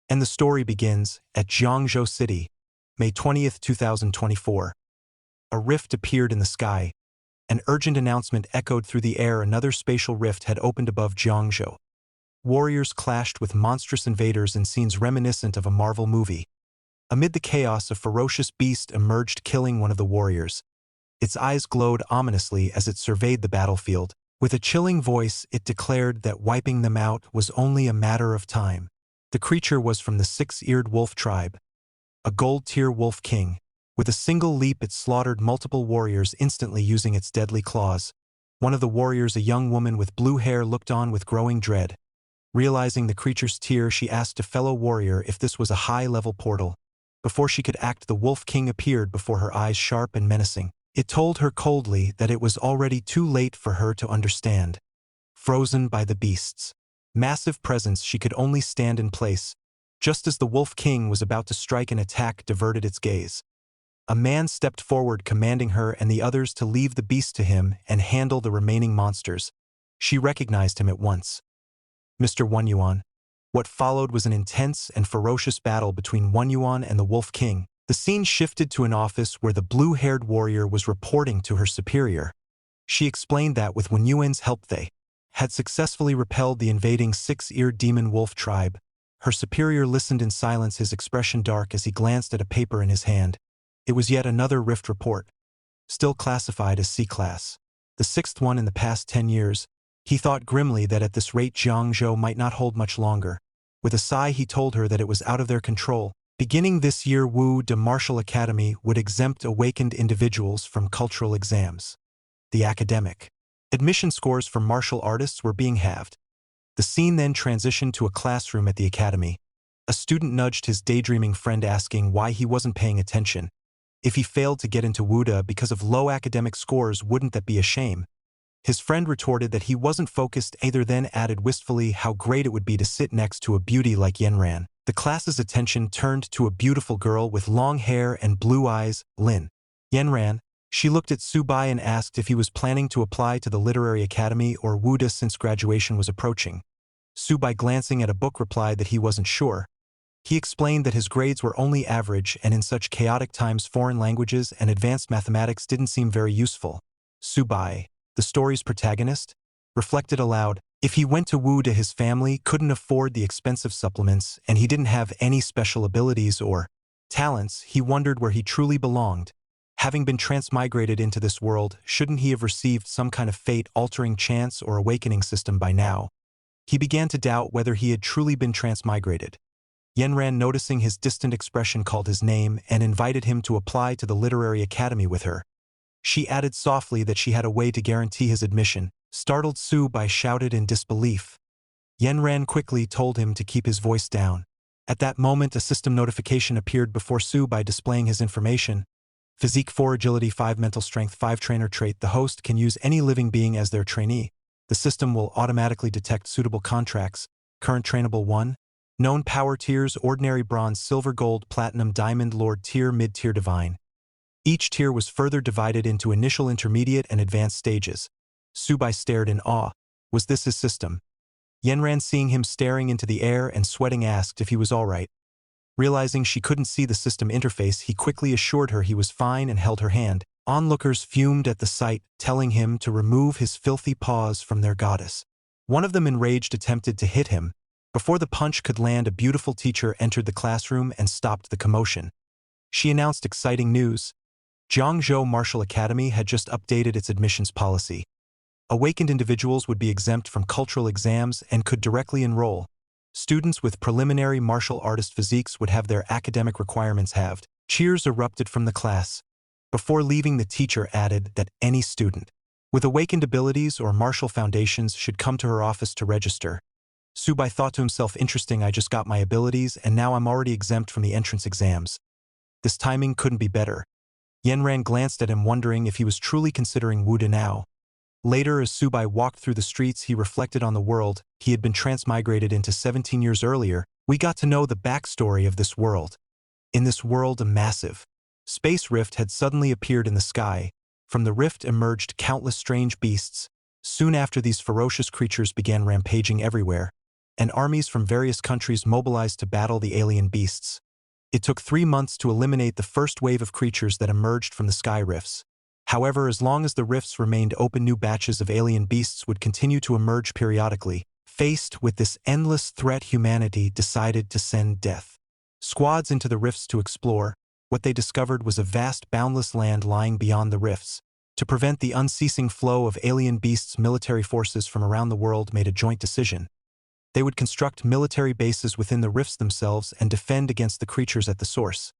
And the story begins at Jiangzhou City, May 20th, 2024. A rift appeared in the sky. An urgent announcement echoed through the air. Another spatial rift had opened above Jiangzhou. Warriors clashed with monstrous invaders in scenes reminiscent of a Marvel movie. Amid the chaos, a ferocious beast emerged, killing one of the warriors. Its eyes glowed ominously as it surveyed the battlefield. With a chilling voice, it declared that wiping them out was only a matter of time. The creature was from the six-eared wolf tribe, a gold-tier wolf king. With a single leap, it slaughtered multiple warriors, instantly using its deadly claws. One of the warriors, a young woman with blue hair, looked on with growing dread. Realizing the creature's tear, she asked a fellow warrior if this was a high-level portal. Before she could act, the wolf king appeared before her, eyes sharp and menacing. It told her coldly that it was already too late for her to understand. Frozen by the beast's massive presence, she could only stand in place. Just as the wolf king was about to strike, an attack diverted its gaze. A man stepped forward, commanding her and the others to leave the beast to him and handle the remaining monsters. She recognized him at once. Mr. Wan Yuan. What followed was an intense and ferocious battle between Wan Yuan and the Wolf King. The scene shifted to an office where the blue-haired warrior was reporting to her superior. She explained that with Wan Yuan's help they had successfully repelled the invading six-eared demon wolf tribe. Her superior listened in silence, his expression dark as he glanced at a paper in his hand. It was yet another rift report, still classified as C-class. The sixth one in the past 10 years. He thought grimly that at this rate Jiangzhou might not hold much longer. With a sigh, he told her that it was out of their control. Beginning this year, Wu De Martial Academy would exempt awakened individuals from cultural exams. The academic admission scores for martial artists were being halved. The scene then transitioned to a classroom at the academy. A student nudged his daydreaming friend, asking why he wasn't paying attention. If he failed to get into WuDe because of low academic scores, wouldn't that be a shame? His friend retorted that he wasn't focused either, then added wistfully how great it would be to sit next to a beauty like Yanran. The class's attention turned to a beautiful girl with long hair and blue eyes, Lin. Yanran. She looked at Subai and asked if he was planning to apply to the Literary Academy or WuDe since graduation was approaching. Subai, glancing at a book, replied that he wasn't sure. He explained that his grades were only average, and in such chaotic times foreign languages and advanced mathematics didn't seem very useful. Subai, the story's protagonist, reflected aloud. If he went to WuDe, his family couldn't afford the expensive supplements, and he didn't have any special abilities or talents. He wondered where he truly belonged. Having been transmigrated into this world, shouldn't he have received some kind of fate-altering chance or awakening system by now? He began to doubt whether he had truly been transmigrated. Yanran, noticing his distant expression, called his name and invited him to apply to the Literary Academy with her. She added softly that she had a way to guarantee his admission. Startled, Subai shouted in disbelief. Yanran quickly told him to keep his voice down. At that moment, a system notification appeared before Subai, displaying his information. Physique 4, Agility 5, Mental Strength 5, Trainer trait. The host can use any living being as their trainee. The system will automatically detect suitable contracts. Current trainable 1. Known power tiers: Ordinary, Bronze, Silver, Gold, Platinum, Diamond, Lord tier, Mid-tier, Divine. Each tier was further divided into initial, intermediate, and advanced stages. Subai stared in awe. Was this his system? Yanran, seeing him staring into the air and sweating, asked if he was all right. Realizing she couldn't see the system interface, he quickly assured her he was fine and held her hand. Onlookers fumed at the sight, telling him to remove his filthy paws from their goddess. One of them, enraged, attempted to hit him. Before the punch could land, a beautiful teacher entered the classroom and stopped the commotion. She announced exciting news. Jiangzhou Martial Academy had just updated its admissions policy. Awakened individuals would be exempt from cultural exams and could directly enroll. Students with preliminary martial artist physiques would have their academic requirements halved. Cheers erupted from the class. Before leaving, the teacher added that any student with awakened abilities or martial foundations should come to her office to register. Subai thought to himself, interesting, I just got my abilities and now I'm already exempt from the entrance exams. This timing couldn't be better. Yanran glanced at him, wondering if he was truly considering WuDe now. Later, as Subai walked through the streets, he reflected on the world he had been transmigrated into 17 years earlier. We got to know the backstory of this world. In this world, a massive space rift had suddenly appeared in the sky. From the rift emerged countless strange beasts. Soon after, these ferocious creatures began rampaging everywhere. and armies from various countries mobilized to battle the alien beasts. It took 3 months to eliminate the first wave of creatures that emerged from the sky rifts. However, as long as the rifts remained open, new batches of alien beasts would continue to emerge periodically. Faced with this endless threat, humanity decided to send death squads into the rifts to explore. What they discovered was a vast, boundless land lying beyond the rifts. To prevent the unceasing flow of alien beasts, military forces from around the world made a joint decision. They would construct military bases within the rifts themselves and defend against the creatures at the source.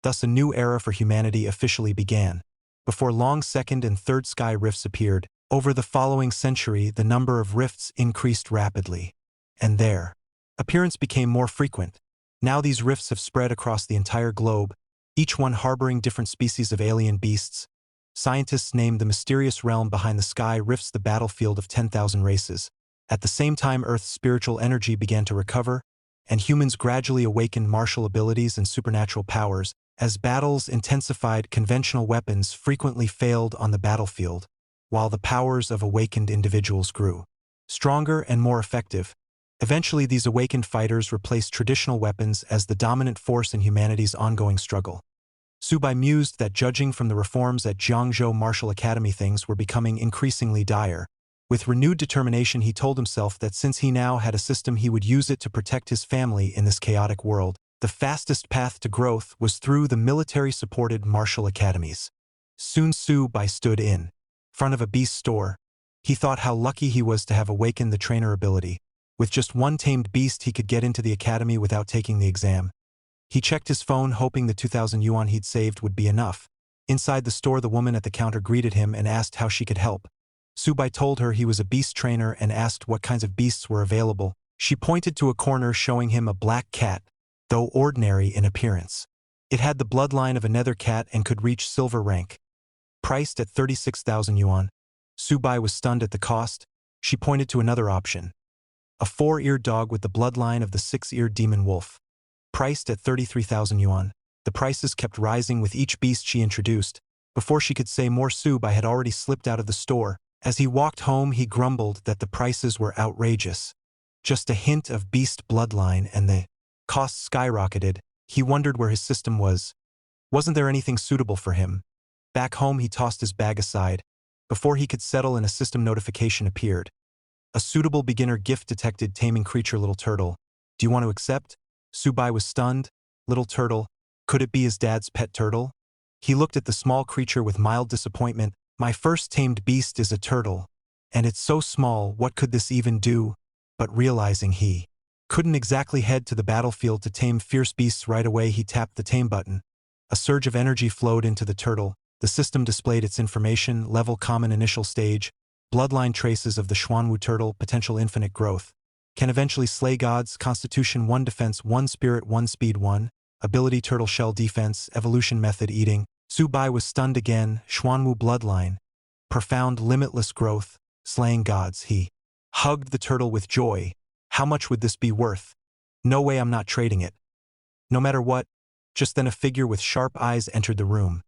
Thus, a new era for humanity officially began. Before long, second and third sky rifts appeared. Over the following century, the number of rifts increased rapidly, and their appearance became more frequent. Now these rifts have spread across the entire globe, each one harboring different species of alien beasts. Scientists named the mysterious realm behind the sky rifts the battlefield of 10,000 races. At the same time, Earth's spiritual energy began to recover, and humans gradually awakened martial abilities and supernatural powers. As battles intensified, conventional weapons frequently failed on the battlefield, while the powers of awakened individuals grew stronger and more effective. Eventually, these awakened fighters replaced traditional weapons as the dominant force in humanity's ongoing struggle. Subai mused that judging from the reforms at Jiangzhou Martial Academy, things were becoming increasingly dire. With renewed determination, he told himself that since he now had a system, he would use it to protect his family in this chaotic world. The fastest path to growth was through the military-supported martial academies. Soon Subai stood in front of a beast store. He thought how lucky he was to have awakened the trainer ability. With just one tamed beast, he could get into the academy without taking the exam. He checked his phone, hoping the 2,000 yuan he'd saved would be enough. Inside the store, the woman at the counter greeted him and asked how she could help. Subai told her he was a beast trainer and asked what kinds of beasts were available. She pointed to a corner, showing him a black cat, though ordinary in appearance. It had the bloodline of a nether cat and could reach silver rank. Priced at 36,000 yuan. Subai was stunned at the cost. She pointed to another option. A 4-eared dog with the bloodline of the 6-eared demon wolf. Priced at 33,000 yuan. The prices kept rising with each beast she introduced. Before she could say more, Subai had already slipped out of the store. As he walked home, he grumbled that the prices were outrageous. Just a hint of beast bloodline and the costs skyrocketed. He wondered where his system was. Wasn't there anything suitable for him? Back home, he tossed his bag aside. Before he could settle in, a system notification appeared. A suitable beginner gift detected: taming creature little turtle. Do you want to accept? Subai was stunned. Little turtle? Could it be his dad's pet turtle? He looked at the small creature with mild disappointment. My first tamed beast is a turtle. And it's so small, what could this even do? But realizing he couldn't exactly head to the battlefield to tame fierce beasts right away, he tapped the tame button. A surge of energy flowed into the turtle. The system displayed its information: level common, initial stage, bloodline traces of the Xuanwu turtle, potential infinite growth. Can eventually slay gods, constitution 1, defense 1, spirit 1, speed 1, ability turtle shell defense, evolution method eating. Subai was stunned again. Xuanwu bloodline, profound limitless growth, slaying gods. He hugged the turtle with joy. How much would this be worth? No way, I'm not trading it. No matter what. Just then a figure with sharp eyes entered the room.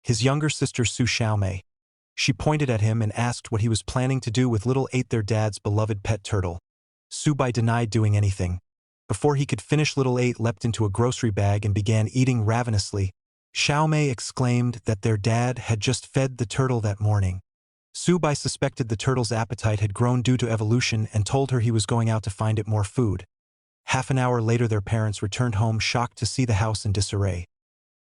His younger sister Su Xiaomei. She pointed at him and asked what he was planning to do with little 8, their dad's beloved pet turtle. Subai denied doing anything. Before he could finish, little 8 leapt into a grocery bag and began eating ravenously. Xiaomei exclaimed that their dad had just fed the turtle that morning. Subai suspected the turtle's appetite had grown due to evolution and told her he was going out to find it more food. Half an hour later, their parents returned home, shocked to see the house in disarray.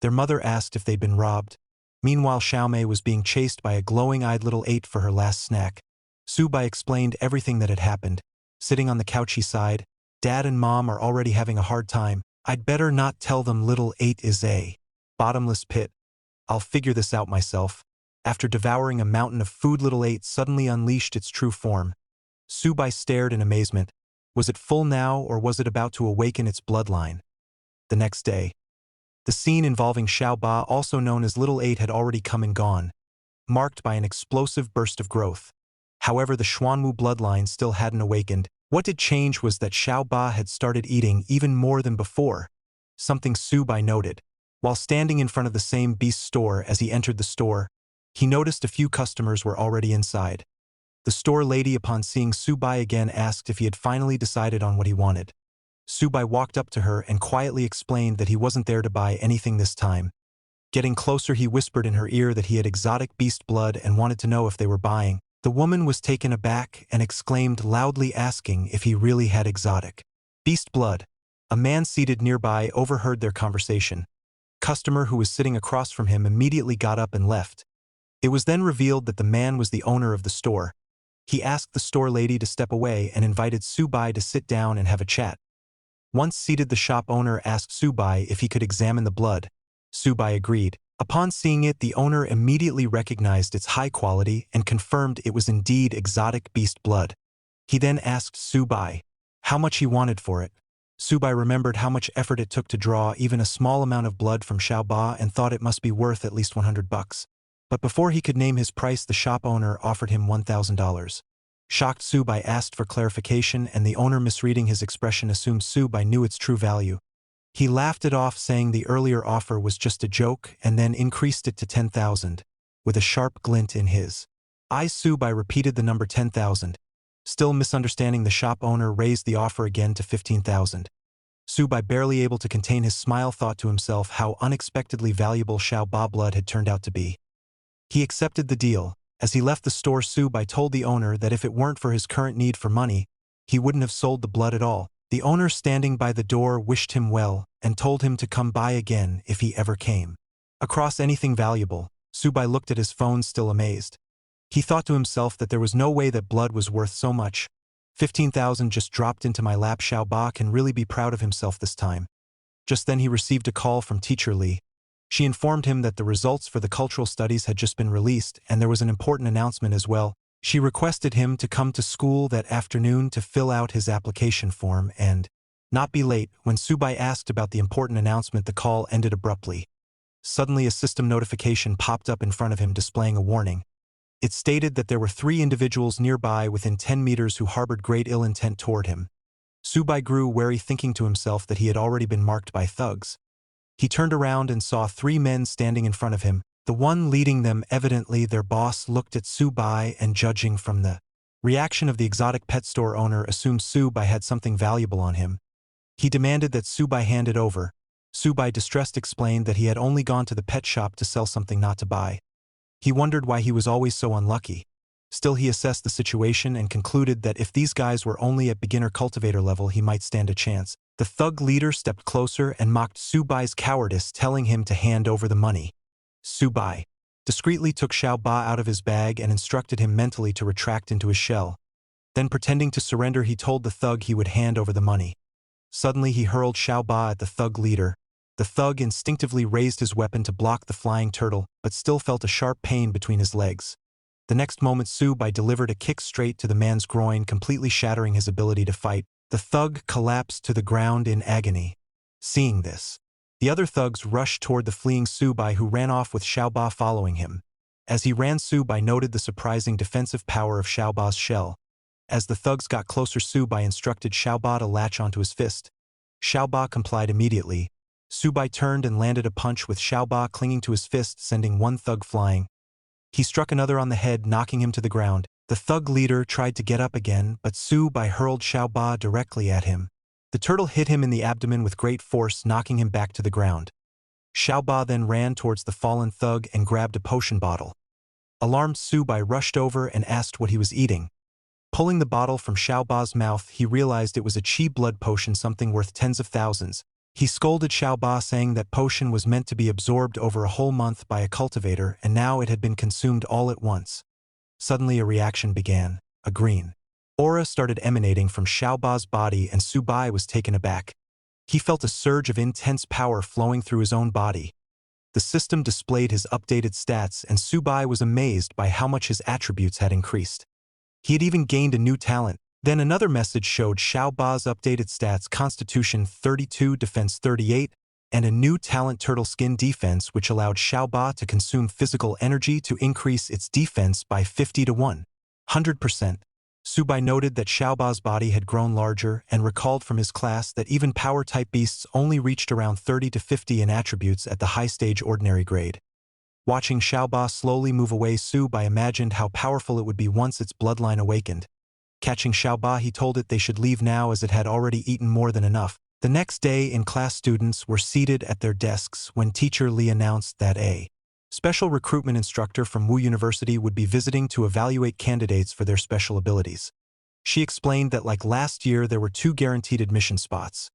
Their mother asked if they'd been robbed. Meanwhile, Xiaomei was being chased by a glowing-eyed little 8 for her last snack. Subai explained everything that had happened. Sitting on the couch, he sighed. Dad and Mom are already having a hard time. I'd better not tell them little 8 is a bottomless pit. I'll figure this out myself. After devouring a mountain of food, little 8 suddenly unleashed its true form. Subai stared in amazement. Was it full now, or was it about to awaken its bloodline? The next day, the scene involving Xiao Ba, also known as Little 8, had already come and gone, marked by an explosive burst of growth. However, the Xuanwu bloodline still hadn't awakened. What did change was that Xiao Ba had started eating even more than before, something Subai noted. While standing in front of the same beast store, as he entered the store, he noticed a few customers were already inside. The store lady, upon seeing Subai again, asked if he had finally decided on what he wanted. Subai walked up to her and quietly explained that he wasn't there to buy anything this time. Getting closer, he whispered in her ear that he had exotic beast blood and wanted to know if they were buying. The woman was taken aback and exclaimed loudly, asking if he really had exotic beast blood. A man seated nearby overheard their conversation. A customer who was sitting across from him immediately got up and left. It was then revealed that the man was the owner of the store. He asked the store lady to step away and invited Subai to sit down and have a chat. Once seated, the shop owner asked Subai if he could examine the blood. Subai agreed. Upon seeing it, the owner immediately recognized its high quality and confirmed it was indeed exotic beast blood. He then asked Subai how much he wanted for it. Subai remembered how much effort it took to draw even a small amount of blood from Xiaoba and thought it must be worth at least $100. But before he could name his price, the shop owner offered him $1,000. Shocked, Subai asked for clarification, and the owner, misreading his expression, assumed Subai knew its true value. He laughed it off, saying the earlier offer was just a joke, and then increased it to 10,000. With a sharp glint in his eyes, Subai repeated the number 10,000. Still misunderstanding the shop owner, raised the offer again to 15,000. Subai, barely able to contain his smile, thought to himself how unexpectedly valuable Xiaoba blood had turned out to be. He accepted the deal. As he left the store, Subai told the owner that if it weren't for his current need for money, he wouldn't have sold the blood at all. The owner, standing by the door, wished him well and told him to come by again if he ever came across anything valuable. Subai looked at his phone, still amazed. He thought to himself that there was no way that blood was worth so much. 15,000 just dropped into my lap. Xiaoba can really be proud of himself this time. Just then he received a call from Teacher Li. She informed him that the results for the cultural studies had just been released, and there was an important announcement as well. She requested him to come to school that afternoon to fill out his application form and not be late. When Subai asked about the important announcement, the call ended abruptly. Suddenly, a system notification popped up in front of him, displaying a warning. It stated that there were 3 individuals nearby within 10 meters who harbored great ill intent toward him. Subai grew wary, thinking to himself that he had already been marked by thugs. He turned around and saw 3 men standing in front of him. The one leading them, evidently their boss, looked at Subai and, judging from the reaction of the exotic pet store owner, assumed Subai had something valuable on him. He demanded that Subai hand it over. Subai, distressed, explained that he had only gone to the pet shop to sell something, not to buy. He wondered why he was always so unlucky. Still, he assessed the situation and concluded that if these guys were only at beginner cultivator level, he might stand a chance. The thug leader stepped closer and mocked Subai's cowardice, telling him to hand over the money. Subai discreetly took Xiaoba out of his bag and instructed him mentally to retract into his shell. Then, pretending to surrender, he told the thug he would hand over the money. Suddenly, he hurled Xiaoba at the thug leader. The thug instinctively raised his weapon to block the flying turtle, but still felt a sharp pain between his legs. The next moment, Subai delivered a kick straight to the man's groin, completely shattering his ability to fight. The thug collapsed to the ground in agony. Seeing this, the other thugs rushed toward the fleeing Subai, who ran off with Xiaoba following him. As he ran, Subai noted the surprising defensive power of Xiaoba's shell. As the thugs got closer, Subai instructed Xiaoba to latch onto his fist. Xiaoba complied immediately. Subai turned and landed a punch with Xiaoba clinging to his fist, sending one thug flying. He struck another on the head, knocking him to the ground. The thug leader tried to get up again, but Subai hurled Xiaoba directly at him. The turtle hit him in the abdomen with great force, knocking him back to the ground. Xiaoba then ran towards the fallen thug and grabbed a potion bottle. Alarmed, Subai rushed over and asked what he was eating. Pulling the bottle from Xiaoba's mouth, he realized it was a chi blood potion, something worth tens of thousands. He scolded Xiaoba, saying that potion was meant to be absorbed over a whole month by a cultivator, and now it had been consumed all at once. Suddenly, a reaction began. A green aura started emanating from Xiaoba's body, and Subai was taken aback. He felt a surge of intense power flowing through his own body. The system displayed his updated stats, and Subai was amazed by how much his attributes had increased. He had even gained a new talent. Then another message showed Xiaoba's updated stats: Constitution 32, Defense 38, and a new talent, Turtle Skin Defense, which allowed Xiaoba to consume physical energy to increase its defense by 50 to 100%. Subai noted that Xiaoba's body had grown larger and recalled from his class that even power-type beasts only reached around 30 to 50 in attributes at the high-stage ordinary grade. Watching Xiaoba slowly move away, Su-bai imagined how powerful it would be once its bloodline awakened. Catching Xiaoba, he told it they should leave now as it had already eaten more than enough. The next day in class, students were seated at their desks when Teacher Li announced that a special recruitment instructor from Wu University would be visiting to evaluate candidates for their special abilities. She explained that like last year there were 2 guaranteed admission spots.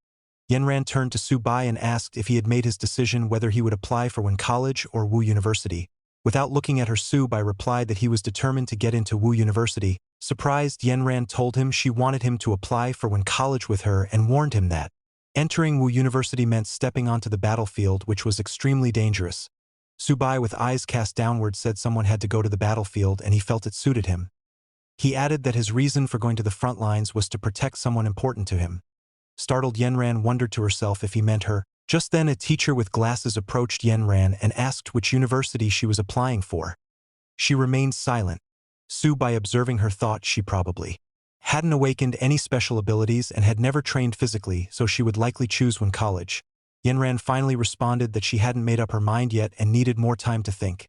Yanran turned to Su-bai and asked if he had made his decision whether he would apply for Wen College or Wu University. Without looking at her, Su-bai replied that he was determined to get into Wu University. Surprised, Yanran told him she wanted him to apply for Wen College with her and warned him that entering Wu University meant stepping onto the battlefield, which was extremely dangerous. Su-bai, with eyes cast downward, said someone had to go to the battlefield and he felt it suited him. He added that his reason for going to the front lines was to protect someone important to him. Startled, Yanran wondered to herself if he meant her. Just then a teacher with glasses approached Yanran and asked which university she was applying for. She remained silent. Su-bai, observing her, thought she probably hadn't awakened any special abilities and had never trained physically, so she would likely choose Wen College. Yanran finally responded that she hadn't made up her mind yet and needed more time to think.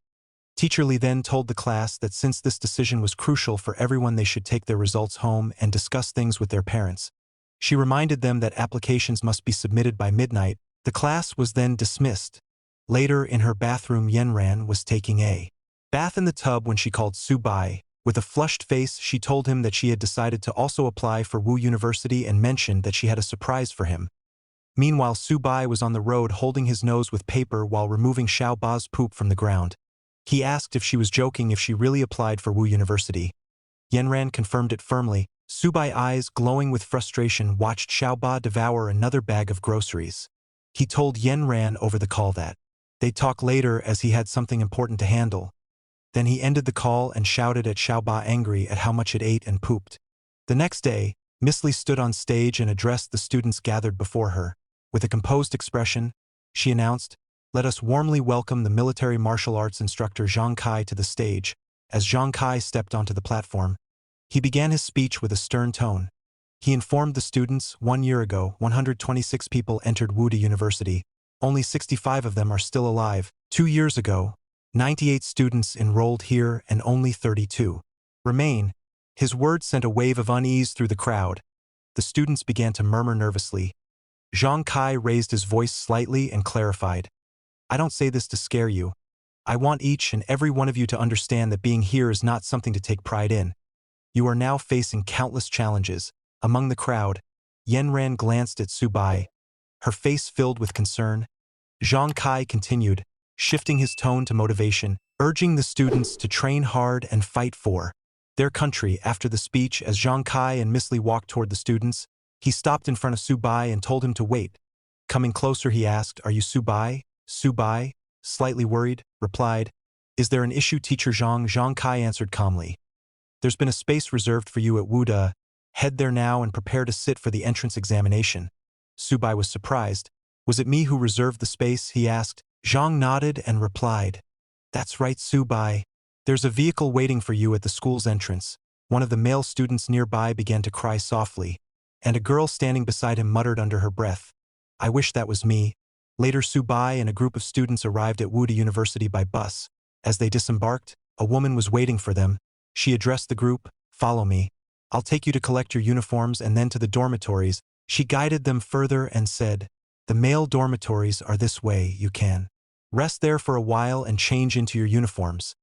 Teacher Li then told the class that since this decision was crucial for everyone, they should take their results home and discuss things with their parents. She reminded them that applications must be submitted by midnight. The class was then dismissed. Later, in her bathroom, Yanran was taking a bath in the tub when she called Su-bai. With a flushed face, she told him that she had decided to also apply for Wu University and mentioned that she had a surprise for him. Meanwhile, Su-bai was on the road holding his nose with paper while removing Xiaoba's poop from the ground. He asked if she was joking if she really applied for Wu University. Yanran confirmed it firmly. Su-bai, eyes glowing with frustration, watched Xiaoba devour another bag of groceries. He told Yanran over the call that they'd talk later as he had something important to handle. Then he ended the call and shouted at Xiaoba, angry at how much it ate and pooped. The next day, Miss Li stood on stage and addressed the students gathered before her. With a composed expression, she announced, "Let us warmly welcome the military martial arts instructor Zhang Kai to the stage." As Zhang Kai stepped onto the platform, he began his speech with a stern tone. He informed the students, 1 year ago, 126 people entered Wu University. Only 65 of them are still alive. 2 years ago, 98 students enrolled here and only 32 remain. His words sent a wave of unease through the crowd. The students began to murmur nervously. Zhang Kai raised his voice slightly and clarified, "I don't say this to scare you. I want each and every one of you to understand that being here is not something to take pride in. You are now facing countless challenges." Among the crowd, Yanran glanced at Su-bai, her face filled with concern. Zhang Kai continued, shifting his tone to motivation, urging the students to train hard and fight for their country. After the speech, as Zhang Kai and Miss Li walked toward the students, he stopped in front of Su-bai and told him to wait. Coming closer, he asked, "Are you Su-bai?" Su-bai, slightly worried, replied, "Is there an issue, Teacher Zhang?" Zhang Kai answered calmly, "There's been a space reserved for you at Wuda. Head there now and prepare to sit for the entrance examination." Su-bai was surprised. "Was it me who reserved the space?" he asked. Zhang nodded and replied, "That's right, Su-bai. There's a vehicle waiting for you at the school's entrance." One of the male students nearby began to cry softly, and a girl standing beside him muttered under her breath, "I wish that was me." Later, Su-bai and a group of students arrived at Wuda University by bus. As they disembarked, a woman was waiting for them. She addressed the group, "Follow me. I'll take you to collect your uniforms and then to the dormitories." She guided them further and said, "The male dormitories are this way. You can rest there for a while and change into your uniforms.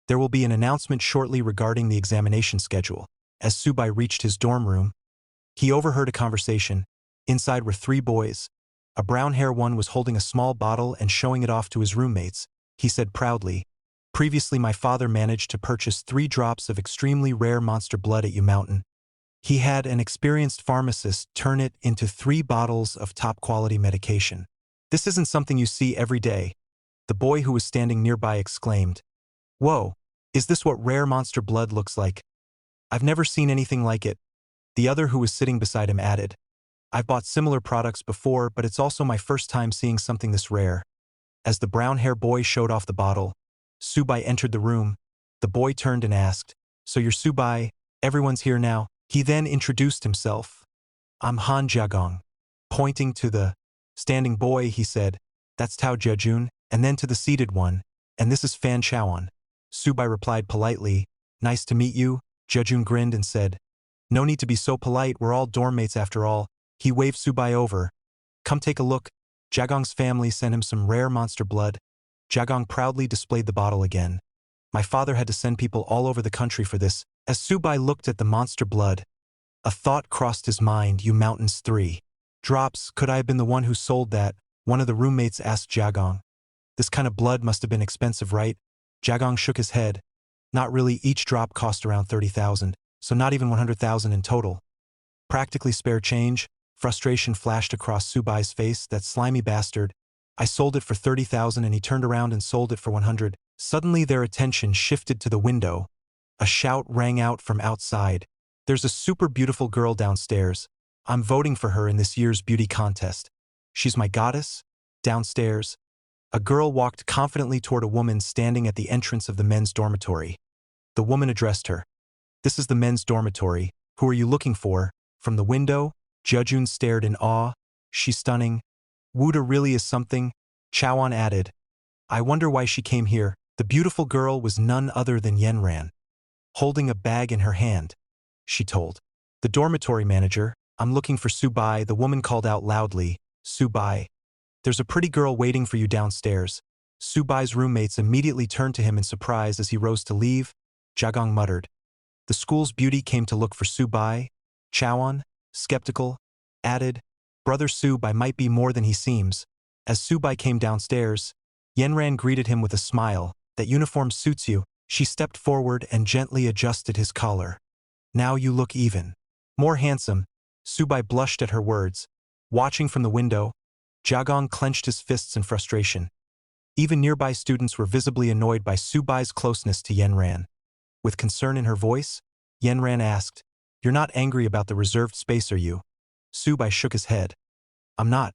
There will be an announcement shortly regarding the examination schedule." As Su-bai reached his dorm room, he overheard a conversation. Inside were 3 boys. A brown-haired one was holding a small bottle and showing it off to his roommates. He said proudly, "Previously my father managed to purchase 3 drops of extremely rare monster blood at U Mountain. He had an experienced pharmacist turn it into 3 bottles of top-quality medication. This isn't something you see every day." The boy who was standing nearby exclaimed, "Whoa, is this what rare monster blood looks like? I've never seen anything like it." The other who was sitting beside him added, "I've bought similar products before, but it's also my first time seeing something this rare." As the brown-haired boy showed off the bottle, Su-bai entered the room. The boy turned and asked, "So you're Su-bai? Everyone's here now?" He then introduced himself. "I'm Han Jiagong." Pointing to the standing boy, he said, "That's Tao Jiajun." And then to the seated one, And this is Fan Chaoan. Subai replied politely, nice to meet you. Jejun grinned and said, no need to be so polite, we're all dorm mates after all. He waved Subai over. Come take a look. Jagong's family sent him some rare monster blood. Jagong proudly displayed the bottle again. My father had to send people all over the country for this. As Subai looked at the monster blood, a thought crossed his mind, you mountains 3 drops, could I have been the one who sold that? One of the roommates asked Jagong. This kind of blood must have been expensive, right? Jagong shook his head. Not really, each drop cost around 30,000, so not even 100,000 in total. Practically spare change. Frustration flashed across Subai's face, that slimy bastard. I sold it for 30,000 and he turned around and sold it for 100. Suddenly their attention shifted to the window. A shout rang out from outside. There's a super beautiful girl downstairs. I'm voting for her in this year's beauty contest. She's my goddess? Downstairs. A girl walked confidently toward a woman standing at the entrance of the men's dormitory. The woman addressed her. This is the men's dormitory. Who are you looking for? From the window, Jejun stared in awe. She's stunning. Wuda really is something. Chaoan added. I wonder why she came here. The beautiful girl was none other than Yenran. Holding a bag in her hand, she told the dormitory manager, I'm looking for Subai. The woman called out loudly, Subai. There's a pretty girl waiting for you downstairs. Subai's roommates immediately turned to him in surprise as he rose to leave. Jagong muttered. The school's beauty came to look for Subai. Chaoan, skeptical, added, Brother Subai might be more than he seems. As Subai came downstairs, Yenran greeted him with a smile. That uniform suits you. She stepped forward and gently adjusted his collar. Now you look even more handsome. Subai blushed at her words. Watching from the window, Jagong clenched his fists in frustration. Even nearby students were visibly annoyed by Subai's closeness to Yenran. With concern in her voice, Yenran asked, You're not angry about the reserved space, are you? Subai shook his head. I'm not.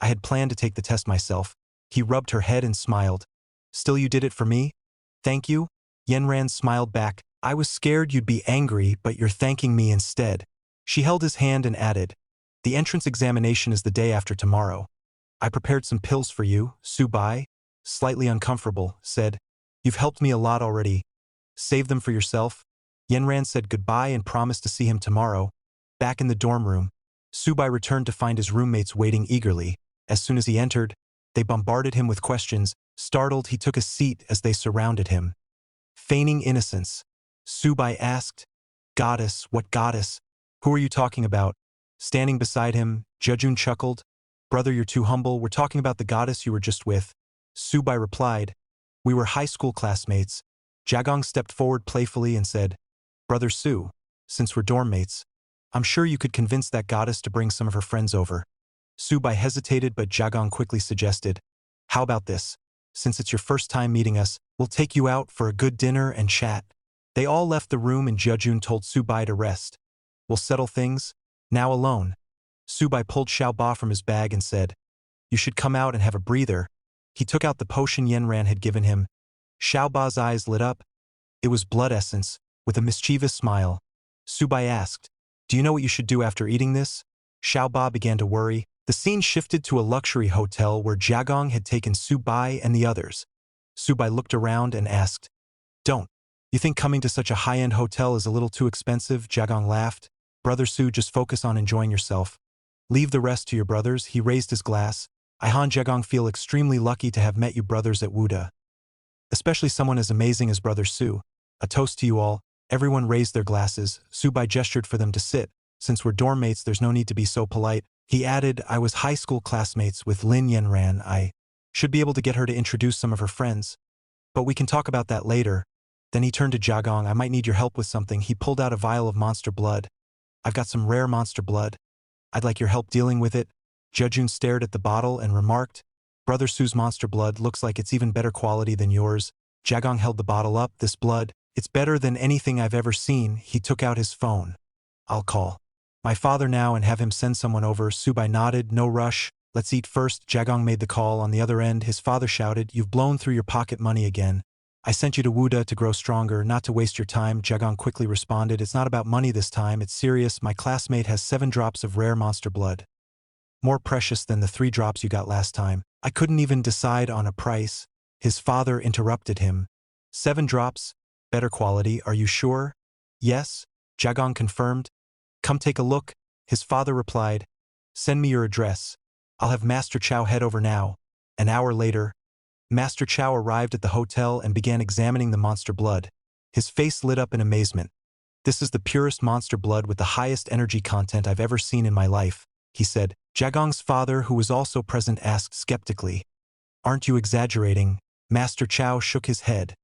I had planned to take the test myself. He rubbed her head and smiled. Still you did it for me? Thank you? Yenran smiled back. I was scared you'd be angry, but you're thanking me instead. She held his hand and added, The entrance examination is the day after tomorrow. I prepared some pills for you. Subai, slightly uncomfortable, said, You've helped me a lot already. Save them for yourself. Yenran said goodbye and promised to see him tomorrow. Back in the dorm room, Subai returned to find his roommates waiting eagerly. As soon as he entered, they bombarded him with questions. Startled, he took a seat as they surrounded him. Feigning innocence, Subai asked, Goddess, what goddess? Who are you talking about? Standing beside him, Jejun chuckled. Brother, you're too humble. We're talking about the goddess you were just with. Subai replied, We were high school classmates. Jagong stepped forward playfully and said, Brother Su, since we're dorm mates, I'm sure you could convince that goddess to bring some of her friends over. Subai hesitated, but Jagong quickly suggested, How about this? Since it's your first time meeting us, we'll take you out for a good dinner and chat. They all left the room and Jejun told Subai to rest. We'll settle things, now alone. Subai pulled Xiaoba from his bag and said, You should come out and have a breather. He took out the potion Yenran had given him. Xiaoba's eyes lit up. It was blood essence, with a mischievous smile. Subai asked, Do you know what you should do after eating this? Xiaoba began to worry. The scene shifted to a luxury hotel where Jagong had taken Subai and the others. Subai looked around and asked, Don't. You think coming to such a high-end hotel is a little too expensive? Jagong laughed. Brother Su, just focus on enjoying yourself. Leave the rest to your brothers. He raised his glass. Han Jagong feel extremely lucky to have met you brothers at Wuda. Especially someone as amazing as Brother Su. A toast to you all. Everyone raised their glasses. Subai gestured for them to sit. Since we're dorm mates, there's no need to be so polite. He added, I was high school classmates with Lin Yenran. I should be able to get her to introduce some of her friends. But we can talk about that later. Then he turned to Jagong. I might need your help with something. He pulled out a vial of monster blood. I've got some rare monster blood. I'd like your help dealing with it. Jejun stared at the bottle and remarked, Brother Su's monster blood looks like it's even better quality than yours. Jagong held the bottle up. This blood, it's better than anything I've ever seen. He took out his phone. I'll call my father now and have him send someone over. Subai nodded. No rush. Let's eat first. Jagong made the call. On the other end, his father shouted, You've blown through your pocket money again. I sent you to Wuda to grow stronger, not to waste your time. Jagong quickly responded, It's not about money this time. It's serious. My classmate has 7 drops of rare monster blood. More precious than the 3 drops you got last time. I couldn't even decide on a price. His father interrupted him. 7 drops, better quality, are you sure? Yes, Jagong confirmed. Come take a look, his father replied. Send me your address. I'll have Master Chow head over now. An hour later, Master Chow arrived at the hotel and began examining the monster blood. His face lit up in amazement. This is the purest monster blood with the highest energy content I've ever seen in my life, he said. Jagong's father, who was also present, asked skeptically. Aren't you exaggerating? Master Chow shook his head.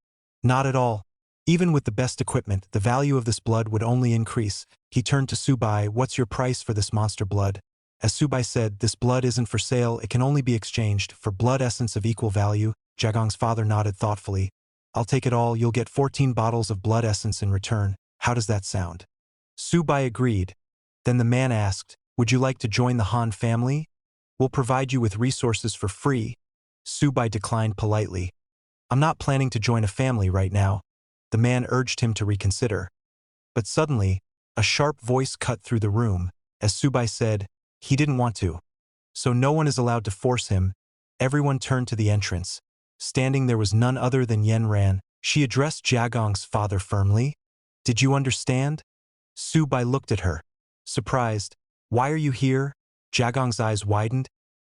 Not at all. Even with the best equipment, the value of this blood would only increase. He turned to Subai. What's your price for this monster blood? As Subai said, this blood isn't for sale, it can only be exchanged for blood essence of equal value. Jagong's father nodded thoughtfully. I'll take it all, you'll get 14 bottles of blood essence in return. How does that sound? Subai agreed. Then the man asked, would you like to join the Han family? We'll provide you with resources for free. Subai declined politely. I'm not planning to join a family right now. The man urged him to reconsider. But suddenly, a sharp voice cut through the room. As Subai said, he didn't want to. So no one is allowed to force him. Everyone turned to the entrance. Standing there was none other than Yen Ran. She addressed Jagong's father firmly. Did you understand? Subai looked at her. Surprised. Why are you here? Jagong's eyes widened.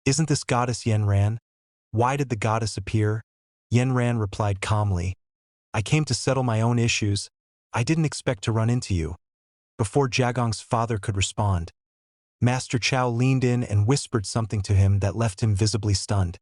Isn't this goddess Yen Ran? Why did the goddess appear? Yen Ran replied calmly. I came to settle my own issues. I didn't expect to run into you. Before Jagong's father could respond, Master Chow leaned in and whispered something to him that left him visibly stunned.